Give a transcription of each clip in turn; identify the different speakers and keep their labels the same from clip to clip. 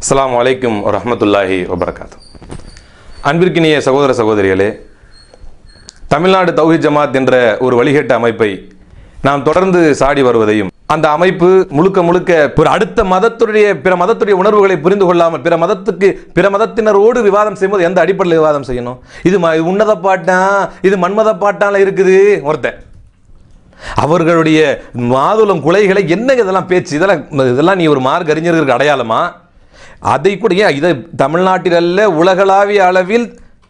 Speaker 1: அஸ்ஸலாமு அலைக்கும் வரஹ்மத்துல்லாஹி வபரகாத்துஹு. அன்பிற்கினிய சகோதர சகோதரிகளே, தமிழ்நாடு தௌஹீத் ஜமாத் என்ற ஒரு வழிகேட்ட அமைப்பை நாம் தொடர்ந்து சாடி வருவதையும், அந்த அமைப்பு முழுக்க முழுக்க ஒரு அடுத்த மதத்துடைய பிற மதத்துடைய உணர்வுகளை புரிந்து கொள்ளாமல் பிற மதத்தினரோடு விவாதம் செய்யும்போது எந்த அடிப்படையில் விவாதம் செய்யணும்? இது உன்னத பாட்டான், இது மன்மத பாட்டால இருக்குது ஒருத்தன். அவர்களுடைய மாதுளம் குலைகளை என்ன இதெல்லாம் பேச்சு, இதெல்லாம் நீ ஒரு மார்க் அறிஞர்களுக்கு அடையாளமா? அதை கூட இதை தமிழ்நாட்டில் அல்ல உலகளாவிய அளவில்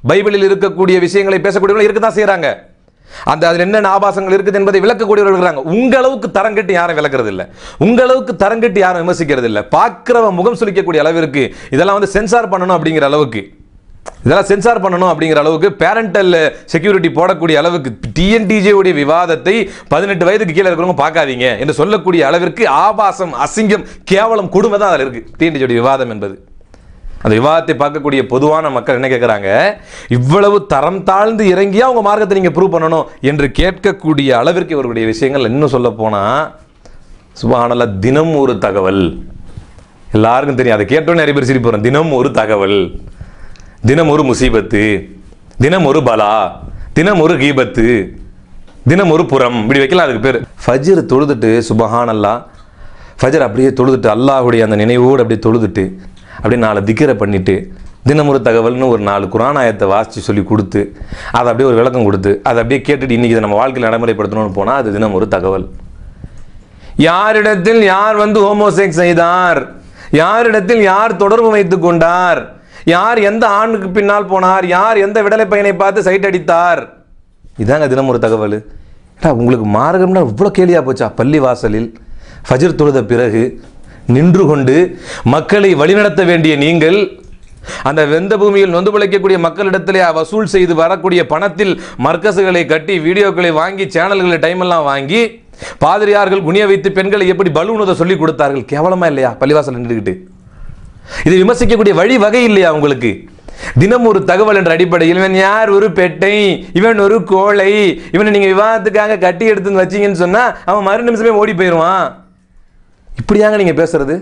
Speaker 1: பைபிளில் இருக்கக்கூடிய விஷயங்களை பேசக்கூடியவர்கள் இருக்க தான் செய்யறாங்க. அதில் என்னென்ன ஆபாசங்கள் இருக்குது என்பதை விளக்கக்கூடியவர்கள் இருக்கிறாங்க. உங்களவுக்கு தரங்கட்டு யாரும் விளக்குறது இல்லை, உங்களவுக்கு தரங்கட்டு யாரும் விமர்சிக்கிறது இல்லை. பார்க்கிறவன் முகம் சுளிக்கக்கூடிய அளவிற்கு இதெல்லாம் சென்சார் பண்ணணும் அப்படிங்கிற அளவுக்கு, இதெல்லாம் சென்சார் பண்ணணும் அப்படிங்கிற அளவுக்கு பேரண்டல் செக்யூரிட்டி போடக்கூடிய அளவுக்கு டிஎன்டிஜே உடைய விவாதத்தை 18 வயதுக்கு கீழே இருக்கிறவங்க பார்க்காதீங்க என்று சொல்லக்கூடிய அளவிற்கு ஆபாசம், அசிங்கம், கேவலம், கொடுமை தான் அதில் இருக்கு டிஎன்டிஜே உடைய விவாதம் என்பது. அந்த விவாதத்தை பார்க்கக்கூடிய பொதுவான மக்கள் என்ன கேட்குறாங்க? இவ்வளவு தரம் தாழ்ந்து இறங்கியா அவங்க மார்க்கத்தை நீங்க ப்ரூவ் பண்ணணும் என்று கேட்கக்கூடிய அளவிற்கு இவர்களுடைய விஷயங்கள். இன்னும் சொல்ல போனா சுப்ஹானல்லாஹ், தினம் ஒரு தகவல். எல்லாருக்கும் தெரியும், அதை கேட்டோன்னு நிறைய பேர் சிரிப்பு வரும். தினம் ஒரு தகவல், தினம் ஒரு முசீபத்து, தினம் ஒரு பலா, தினம் ஒரு கீபத்து, தினம் ஒரு புறம், இப்படி வைக்கலாம். அதுக்கு பேர் ஃபஜ்ர் தொழுதுட்டு சுப்ஹானல்லாஹ், ஃபஜ்ர் அப்படியே தொழுதுட்டு அல்லாஹ்வுடைய அந்த நினைவோடு அப்படியே தொழுதுட்டு அப்படியே 4 திக்ரை பண்ணிட்டு தினம் ஒரு தகவல்னு ஒரு 4 குர்ஆன் ஆயத்தை வாசித்து சொல்லி கொடுத்து அதை அப்படியே ஒரு விளக்கம் கொடுத்து அதை அப்படியே கேட்டுட்டு இன்னைக்கு இதை நம்ம வாழ்க்கையில் நடைமுறைப்படுத்தணும்னு போனால் அது தினம் ஒரு தகவல். யாரிடத்தில் யார் ஹோமோசெக்ஸ் செய்தார், யாரிடத்தில் யார் தொடர்பு வைத்துக் கொண்டார், யார் எந்த ஆணுக்கு பின்னால் போனார், யார் எந்த விடலை பையனை பார்த்து சைட் அடித்தார், இதாங்க தினம் ஒரு தகவல். உங்களுக்கு மார்க்கம்னா இவ்வளோ கேலியா போச்சா? பள்ளி வாசலில் ஃபஜ்ர் தொழுத பிறகு நின்று கொண்டு மக்களை வழிநடத்த வேண்டிய நீங்கள் அந்த வெந்த பூமியில் நொந்து பிழைக்கக்கூடிய மக்களிடத்திலே வசூல் செய்து வரக்கூடிய பணத்தில் மர்க்கசுகளை கட்டி வீடியோக்களை வாங்கி சேனல்களை டைம் எல்லாம் வாங்கி பாதிரியார்கள் குனிய வைத்து பெண்களை எப்படி பலூனதை சொல்லி கொடுத்தார்கள். கேவலமா இல்லையா? பள்ளிவாசல் நின்றுக்கிட்டு இதை விமர்சிக்கக்கூடிய வழி வகை இல்லையா உங்களுக்கு? தினம் ஒரு தகவல் என்ற அடிப்படையில் இவன் யார் ஒரு பெட்டை, இவன் ஒரு கோழை, இவனை நீங்க விவாதத்துக்காக கட்டி எடுத்துன்னு வச்சீங்கன்னு சொன்னா அவன் மறு நிமிஷமே ஓடி போயிடுவான். இப்படியாங்க நீங்க பேசுறது?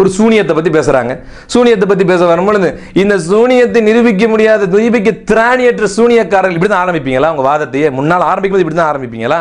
Speaker 1: ஒரு சூனியத்தை பத்தி பேசுறாங்க. சூனியத்தை பத்தி பேச வரும்பொழுது இந்த சூனியத்தை நிரூபிக்க திராணியற்ற சூனியக்காரர்கள் இப்படிதான் ஆரம்பிப்பீங்களா? உங்க வாதத்தையே முன்னால் ஆரம்பிக்கும்போது இப்படிதான் ஆரம்பிப்பீங்களா?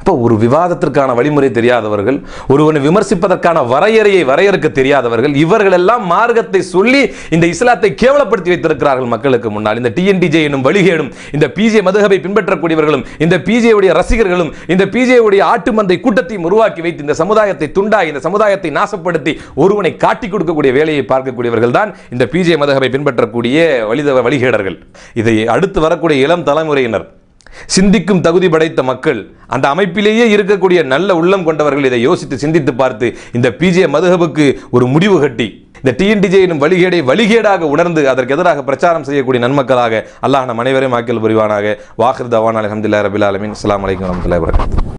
Speaker 1: அப்போ ஒரு விவாதத்திற்கான வழிமுறை தெரியாதவர்கள், ஒருவனை விமர்சிப்பதற்கான வரையறையை வரையறுக்க தெரியாதவர்கள், இவர்கள் எல்லாம் மார்க்கத்தை சொல்லி இந்த இஸ்லாத்தை கேவலப்படுத்தி வைத்திருக்கிறார்கள் மக்களுக்கு முன்னால். இந்த டிஎன்டிஜே என்னும் வழிகேடும், இந்த பிஜே மதுஹபை பின்பற்றக்கூடியவர்களும், இந்த பிஜே உடைய ரசிகர்களும், இந்த பிஜே உடைய ஆட்டு மந்தை கூட்டத்தையும் உருவாக்கி வைத்து இந்த சமுதாயத்தை துண்டாய், இந்த சமுதாயத்தை நாசப்படுத்தி ஒருவனை காட்டி கொடுக்கக்கூடிய வேலையை பார்க்கக்கூடியவர்கள் தான் இந்த பிஜே மதுஹபை பின்பற்றக்கூடிய வழிகேடர்கள். இதை அடுத்து வரக்கூடிய இளம் தலைமுறையினர், சிந்திக்கும் தகுதி படைத்த மக்கள், அந்த அமைப்பிலேயே இருக்கக்கூடிய நல்ல உள்ளம் கொண்டவர்கள் இதை யோசித்து சிந்தித்து பார்த்து இந்த பிஜே மதுஹபுக்கு ஒரு முடிவு கட்டி இந்த டிஎன்டிஜே எனும் வழிகேடை வழிகேடாக உணர்ந்து அதற்கு எதிராக பிரச்சாரம் செய்யக்கூடிய நன்மக்களாக அல்லாஹ் நம் அனைவரையும் ஆக்கில் புரிவானாக. வாஹிர் தவானா அல்ஹம்துலில்லாஹி ரப்பில் ஆலமீன். அஸ்ஸலாமு அலைக்கும் வரஹ்மத்துல்லாஹி வபரகாத்துஹு.